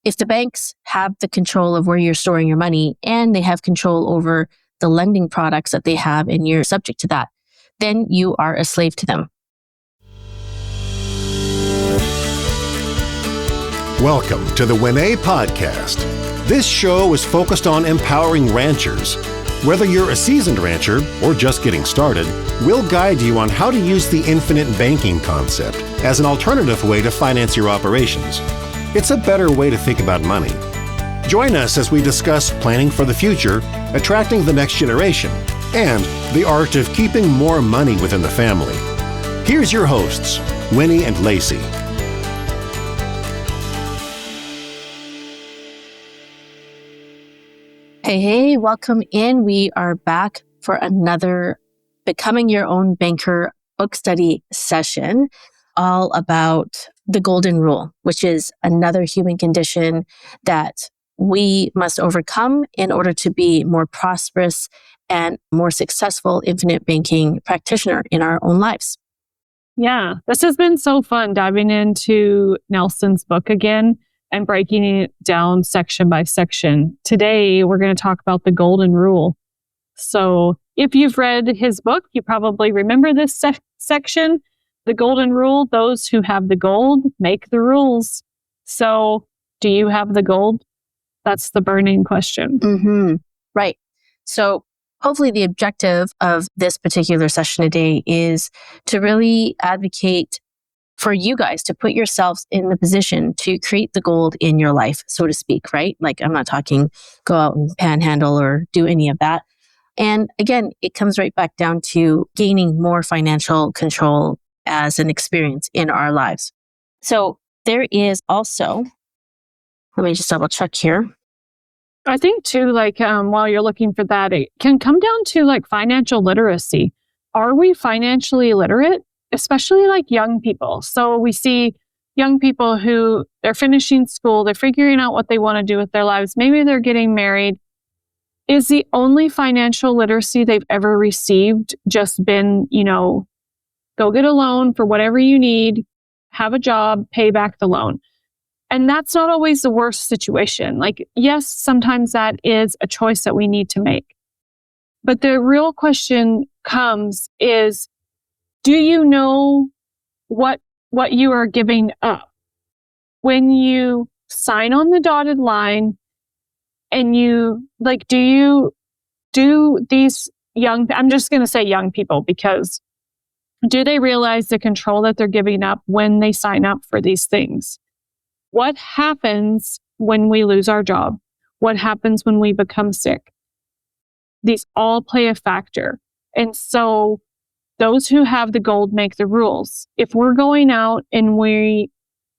if the banks have the control of where you're storing your money and they have control over the lending products that they have and you're subject to that, then you are a slave to them. Welcome to the WinEH podcast. This show is focused on empowering ranchers. Whether you're a seasoned rancher or just getting started, we'll guide you on how to use the infinite banking concept as an alternative way to finance your operations. It's a better way to think about money. Join us as we discuss planning for the future, attracting the next generation, and the art of keeping more money within the family. Here's your hosts, Winnie and Lacy. Hey, welcome in. We are back for another Becoming Your Own Banker book study session, all about the golden rule, which is another human condition that we must overcome in order to be more prosperous and more successful infinite banking practitioner in our own lives. Yeah, this has been so fun diving into Nelson's book again and breaking it down section by section. Today, we're going to talk about the golden rule. So if you've read his book, you probably remember this section. The golden rule, those who have the gold make the rules. So do you have the gold? That's the burning question. Mm-hmm. Right. So hopefully the objective of this particular session today is to really advocate for you guys to put yourselves in the position to create the gold in your life, so to speak, right? Like, I'm not talking go out and panhandle or do any of that. And again, it comes right back down to gaining more financial control as an experience in our lives. So there is also, let me just double check here. I think too, while you're looking for that, it can come down to financial literacy. Are we financially literate? Especially young people. So we see young people who they're finishing school, they're figuring out what they want to do with their lives. Maybe they're getting married. Is the only financial literacy they've ever received just been, go get a loan for whatever you need, have a job, pay back the loan? And that's not always the worst situation. Yes, sometimes that is a choice that we need to make. But the real question is, do you know what you are giving up? When you sign on the dotted line and you, do these I'm just going to say young people, because do they realize the control that they're giving up when they sign up for these things? What happens when we lose our job? What happens when we become sick? These all play a factor. And so those who have the gold make the rules. If we're going out and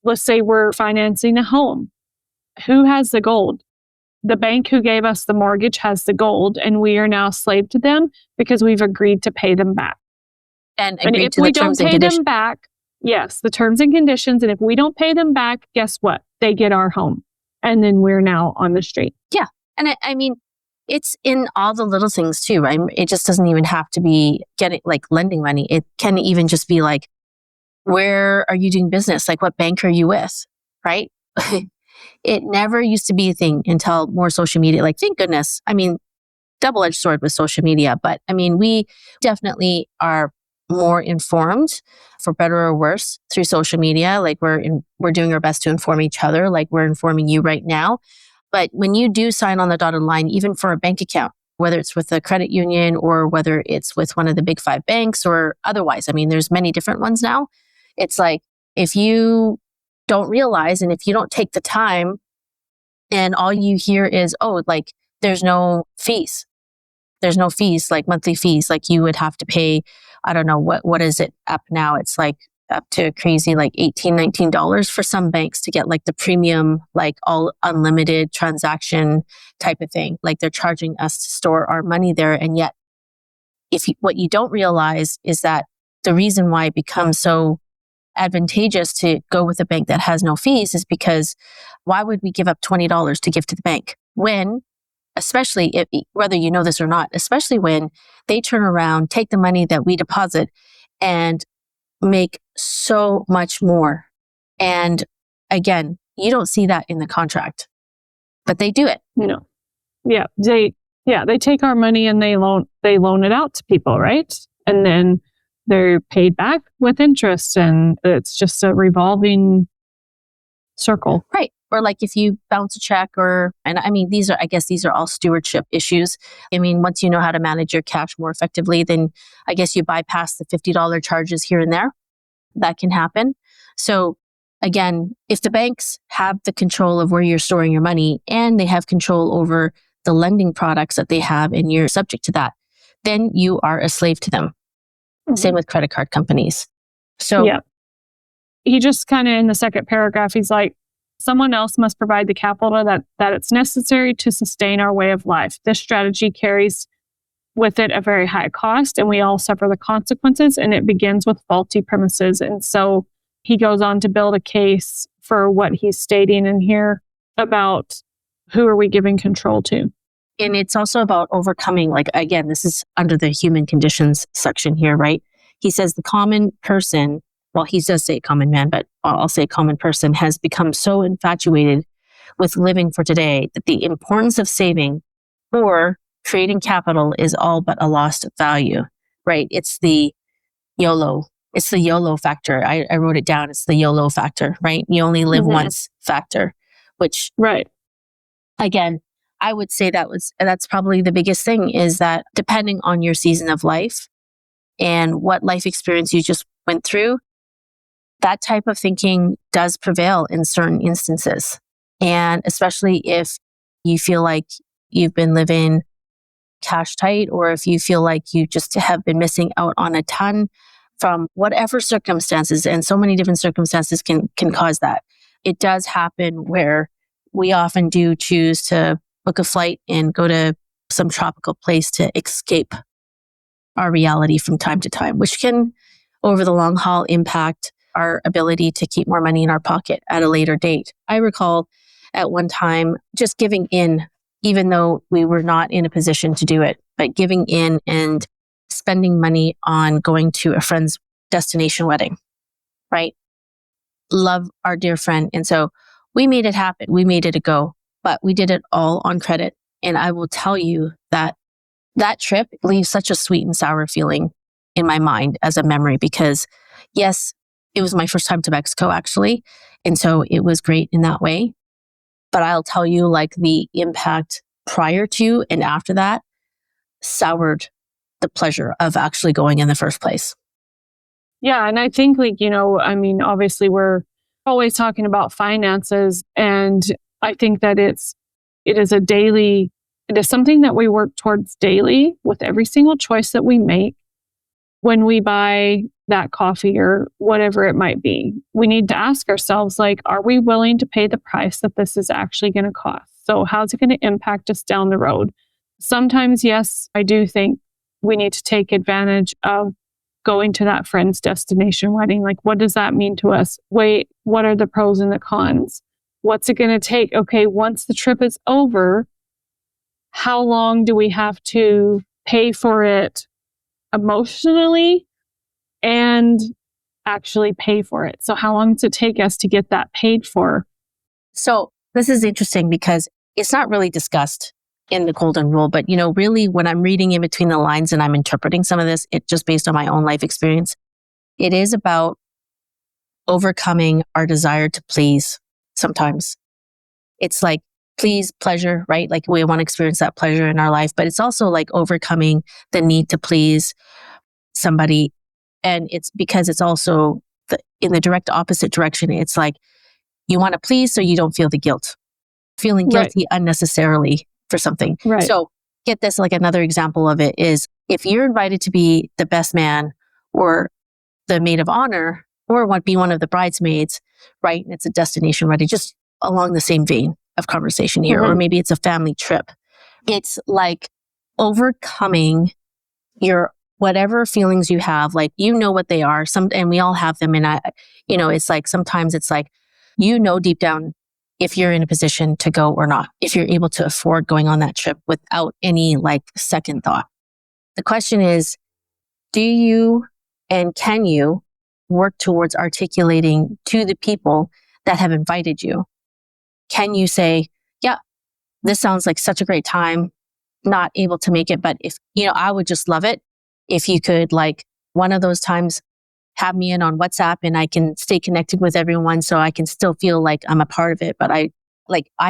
let's say we're financing a home, who has the gold? The bank who gave us the mortgage has the gold, and we are now slave to them because we've agreed to pay them back. And if we don't pay them back, yes, the terms and conditions. And if we don't pay them back, guess what? They get our home. And then we're now on the street. Yeah. And I mean, it's in all the little things too, right? It just doesn't even have to be getting lending money. It can even just be where are you doing business? What bank are you with? Right? It never used to be a thing until more social media. Thank goodness. I mean, double-edged sword with social media, but I mean, we definitely are more informed, for better or worse, through social media. We're doing our best to inform each other, we're informing you right now. But when you do sign on the dotted line, even for a bank account, whether it's with a credit union or whether it's with one of the big 5 banks or otherwise, I mean, there's many different ones now. It's if you don't realize and if you don't take the time and all you hear is, there's no fees. There's no fees, monthly fees, you would have to pay, I don't know, what is it up now? It's up to a crazy $18, $19 for some banks to get the premium, all unlimited transaction type of thing. They're charging us to store our money there. And yet, what you don't realize is that the reason why it becomes so advantageous to go with a bank that has no fees is because why would we give up $20 to give to the bank when, especially whether you know this or not, especially when they turn around, take the money that we deposit and make so much more. And again, You don't see that in the contract, but they do it. No. Yeah. They take our money and they loan it out to people, right? And then they're paid back with interest, and it's just a revolving circle. Right. Or like if you bounce a check and I mean, these are all stewardship issues. I mean, once you know how to manage your cash more effectively, then I guess you bypass the $50 charges here and there. That can happen. So again, if the banks have the control of where you're storing your money and they have control over the lending products that they have and you're subject to that, then you are a slave to them. Mm-hmm. Same with credit card companies. So yeah. He just kind of in the second paragraph, he's like, someone else must provide the capital that it's necessary to sustain our way of life. This strategy carries with it a very high cost, and we all suffer the consequences, and it begins with faulty premises. And so he goes on to build a case for what he's stating in here about who are we giving control to. And it's also about overcoming, like, again, this is under the human conditions section here, right? He says the common person, well, he does say common man, but I'll say common person, has become so infatuated with living for today that the importance of saving or creating capital is all but a lost value, right? It's the YOLO. It's the YOLO factor. I wrote it down. It's the YOLO factor, right? You only live once factor, which, right. Again, I would say that's probably the biggest thing, is that depending on your season of life and what life experience you just went through, that type of thinking does prevail in certain instances. And especially if you feel like you've been living cash tight, or if you feel like you just have been missing out on a ton from whatever circumstances, and so many different circumstances can cause that. It does happen where we often do choose to book a flight and go to some tropical place to escape our reality from time to time, which can, over the long haul, impact our ability to keep more money in our pocket at a later date. I recall at one time just giving in, even though we were not in a position to do it, but giving in and spending money on going to a friend's destination wedding, right? Love our dear friend. And so we made it happen. We made it a go, but we did it all on credit. And I will tell you that that trip leaves such a sweet and sour feeling in my mind as a memory, because yes, it was my first time to Mexico actually. And so it was great in that way. But I'll tell you, like, the impact prior to and after that soured the pleasure of actually going in the first place. Yeah. And I think, like, obviously we're always talking about finances. And I think that it is something that we work towards daily with every single choice that we make. When we buy that coffee or whatever it might be, we need to ask ourselves, like, are we willing to pay the price that this is actually going to cost? So how's it going to impact us down the road? Sometimes, yes, I do think we need to take advantage of going to that friend's destination wedding. Like, what does that mean to us? Wait, what are the pros and the cons? What's it going to take? Okay, once the trip is over, how long do we have to pay for it emotionally and actually pay for it? So how long does it take us to get that paid for? So this is interesting because it's not really discussed in the golden rule, but really when I'm reading in between the lines and I'm interpreting some of this, it just based on my own life experience, it is about overcoming our desire to please. Sometimes it's like please, pleasure, right? Like we want to experience that pleasure in our life, but it's also like overcoming the need to please somebody. And it's because it's also in the direct opposite direction. It's like you want to please so you don't feel the guilt, feeling guilty unnecessarily for something. Right. So get this, like another example of it is if you're invited to be the best man or the maid of honor or be one of the bridesmaids, right? And it's a destination wedding, just along the same vein of conversation here, or maybe it's a family trip. It's like overcoming your whatever feelings you have, like what they are. And we all have them. And it's like sometimes it's like deep down if you're in a position to go or not, if you're able to afford going on that trip without any like second thought. The question is, do you and can you work towards articulating to the people that have invited you can you say, yeah, this sounds like such a great time, not able to make it, but if, I would just love it if you could, like, one of those times have me in on WhatsApp and I can stay connected with everyone so I can still feel like I'm a part of it. But I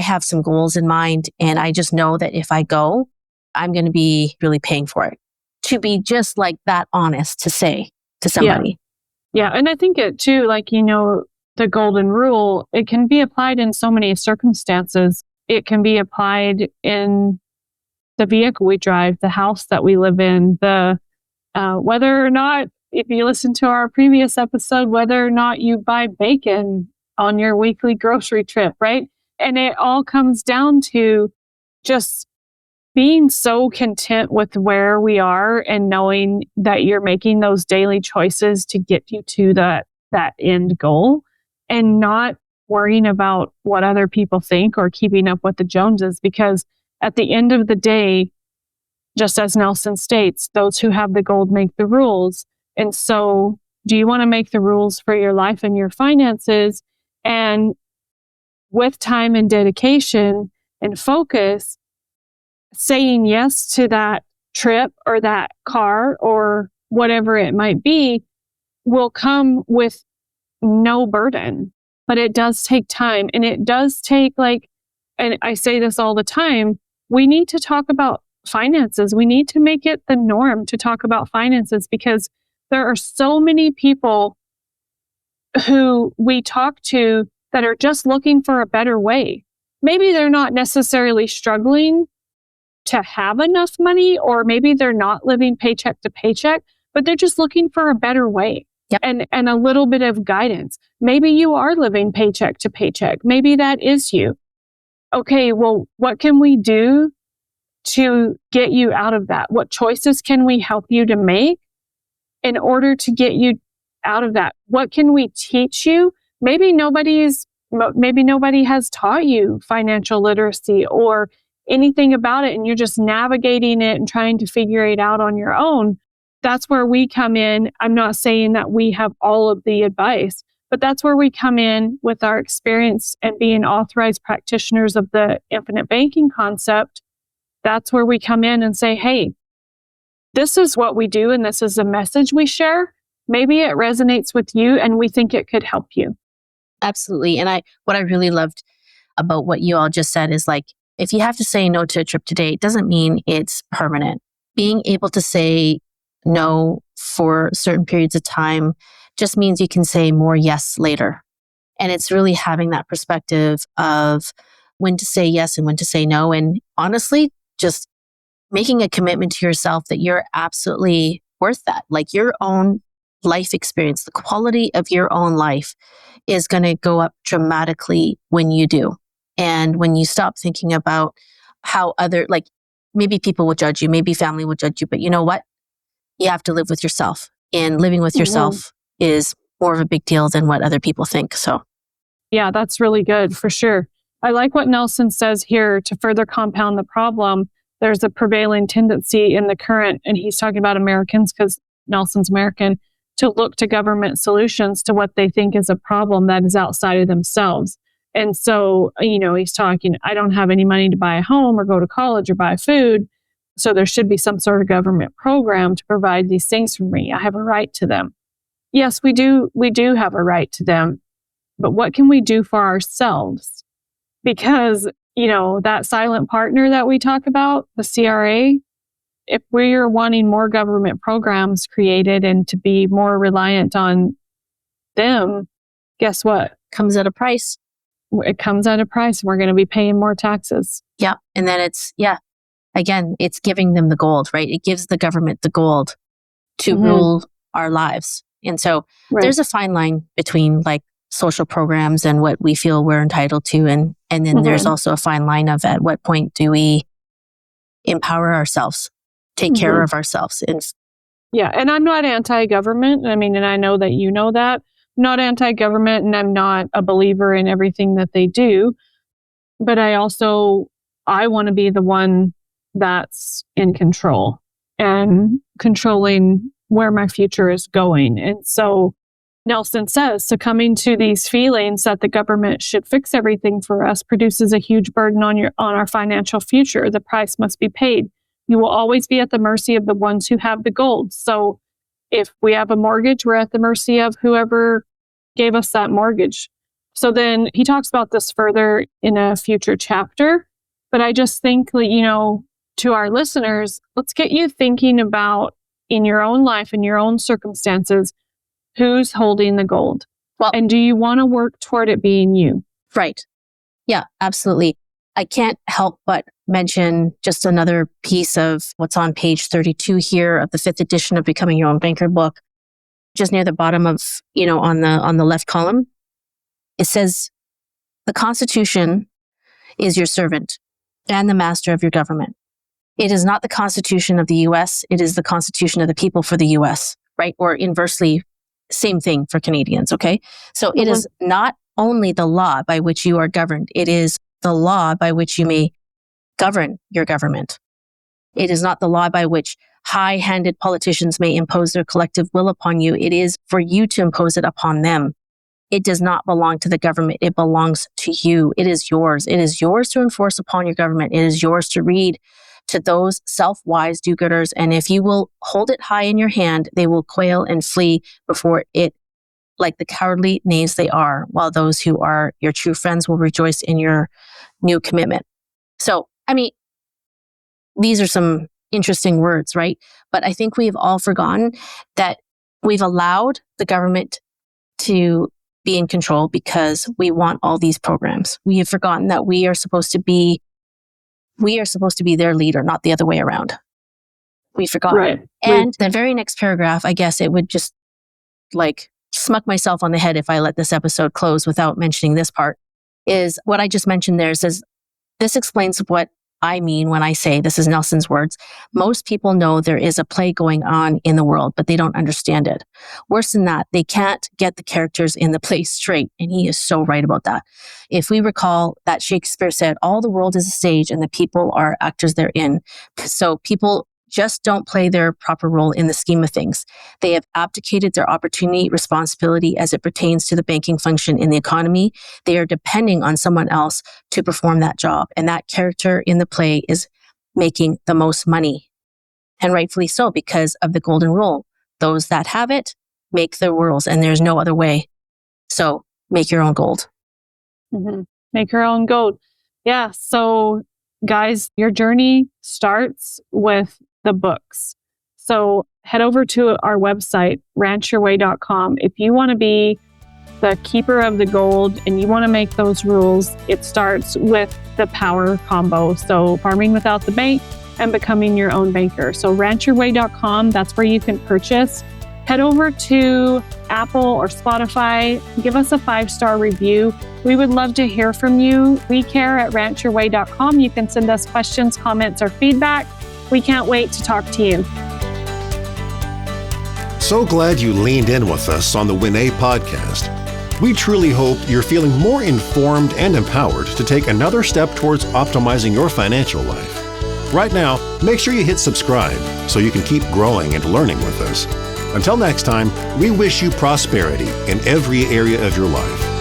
have some goals in mind, and I just know that if I go, I'm going to be really paying for it. To be just like that honest to say to somebody. Yeah. And I think it too, like, the golden rule, it can be applied in so many circumstances. It can be applied in the vehicle we drive, the house that we live in, whether or not, if you listen to our previous episode, whether or not you buy bacon on your weekly grocery trip, right? And it all comes down to just being so content with where we are and knowing that you're making those daily choices to get you to that end goal, and not worrying about what other people think or keeping up with the Joneses. Because at the end of the day, just as Nelson states, those who have the gold make the rules. And so, do you want to make the rules for your life and your finances? And with time and dedication and focus, saying yes to that trip or that car or whatever it might be will come with no burden. But it does take time, and it does take, and I say this all the time, we need to talk about finances. We need to make it the norm to talk about finances, because there are so many people who we talk to that are just looking for a better way. Maybe they're not necessarily struggling to have enough money, or maybe they're not living paycheck to paycheck, but they're just looking for a better way. Yep. And a little bit of guidance. Maybe you are living paycheck to paycheck. Maybe that is you. Okay, well, what can we do to get you out of that? What choices can we help you to make in order to get you out of that? What can we teach you? Maybe nobody has taught you financial literacy or anything about it, and you're just navigating it and trying to figure it out on your own. That's where we come in. I'm not saying that we have all of the advice, but that's where we come in with our experience and being authorized practitioners of the infinite banking concept. That's where we come in and say, hey, this is what we do, and this is a message we share. Maybe it resonates with you, and we think it could help you. Absolutely. And what I really loved about what you all just said is, like, if you have to say no to a trip today, it doesn't mean it's permanent. Being able to say no for certain periods of time just means you can say more yes later. And it's really having that perspective of when to say yes and when to say no. And honestly, just making a commitment to yourself that you're absolutely worth that. Like, your own life experience, the quality of your own life is going to go up dramatically when you do. And when you stop thinking about how maybe people will judge you, maybe family will judge you, but you know what? You have to live with yourself, and living with yourself is more of a big deal than what other people think. So, yeah, that's really good for sure. I like what Nelson says here. To further compound the problem, there's a prevailing tendency in the current, and he's talking about Americans because Nelson's American, to look to government solutions to what they think is a problem that is outside of themselves. And so, he's talking, I don't have any money to buy a home or go to college or buy food. So there should be some sort of government program to provide these things for me. I have a right to them. Yes, we do. We do have a right to them. But what can we do for ourselves? Because, that silent partner that we talk about, the CRA, if we're wanting more government programs created and to be more reliant on them, guess what? Comes at a price. It comes at a price. We're going to be paying more taxes. Yeah. And then again, it's giving them the gold, right? It gives the government the gold to rule our lives. And so there's a fine line between, like, social programs and what we feel we're entitled to. And then there's also a fine line of at what point do we empower ourselves, take care of ourselves. Yeah. And I'm not anti-government. I mean, and I know that you know that. I'm not anti-government, and I'm not a believer in everything that they do. But I want to be the one that's in control and controlling where my future is going. And so Nelson says, succumbing to these feelings that the government should fix everything for us produces a huge burden on our financial future. The price must be paid. You will always be at the mercy of the ones who have the gold. So if we have a mortgage, we're at the mercy of whoever gave us that mortgage. So then he talks about this further in a future chapter. But I just think that, to our listeners, let's get you thinking about in your own life, in your own circumstances, who's holding the gold? Well, and do you want to work toward it being you? Right. Yeah, absolutely. I can't help but mention just another piece of what's on page 32 here of the 5th edition of Becoming Your Own Banker book. Just near the bottom of, on the left column, it says, the Constitution is your servant and the master of your government. It is not the Constitution of the U.S. It is the Constitution of the people for the U.S., right? Or inversely, same thing for Canadians, okay? So it is not only the law by which you are governed, it is the law by which you may govern your government. It is not the law by which high-handed politicians may impose their collective will upon you. It is for you to impose it upon them. It does not belong to the government. It belongs to you. It is yours. It is yours to enforce upon your government. It is yours to read to those self-wise do-gooders. And if you will hold it high in your hand, they will quail and flee before it like the cowardly knaves they are, while those who are your true friends will rejoice in your new commitment. So, these are some interesting words, right? But I think we've all forgotten that we've allowed the government to be in control because we want all these programs. We have forgotten that we are supposed to be their leader, not the other way around. We forgot. Right. And the very next paragraph, I guess it would just smuck myself on the head if I let this episode close without mentioning this part, is what I just mentioned there. It says, this explains what I mean when I say, this is Nelson's words, most people know there is a play going on in the world, but they don't understand it. Worse than that, they can't get the characters in the play straight. And he is so right about that. If we recall that Shakespeare said, all the world is a stage and the people are actors therein. So people just don't play their proper role in the scheme of things. They have abdicated their opportunity, responsibility as it pertains to the banking function in the economy. They are depending on someone else to perform that job. And that character in the play is making the most money. And rightfully so, because of the golden rule. Those that have it make the rules, and there's no other way. So make your own gold. Mm-hmm. Make your own gold. Yeah. So guys, your journey starts with the books. So head over to our website, ranchyourway.com. If you want to be the keeper of the gold and you want to make those rules, it starts with the power combo. So farming without the bank and becoming your own banker. So ranchyourway.com, that's where you can purchase. Head over to Apple or Spotify, give us a 5-star review. We would love to hear from you. We care at ranchyourway.com. You can send us questions, comments, or feedback. We can't wait to talk to you. So glad you leaned in with us on the WinEH podcast. We truly hope you're feeling more informed and empowered to take another step towards optimizing your financial life. Right now, make sure you hit subscribe so you can keep growing and learning with us. Until next time, we wish you prosperity in every area of your life.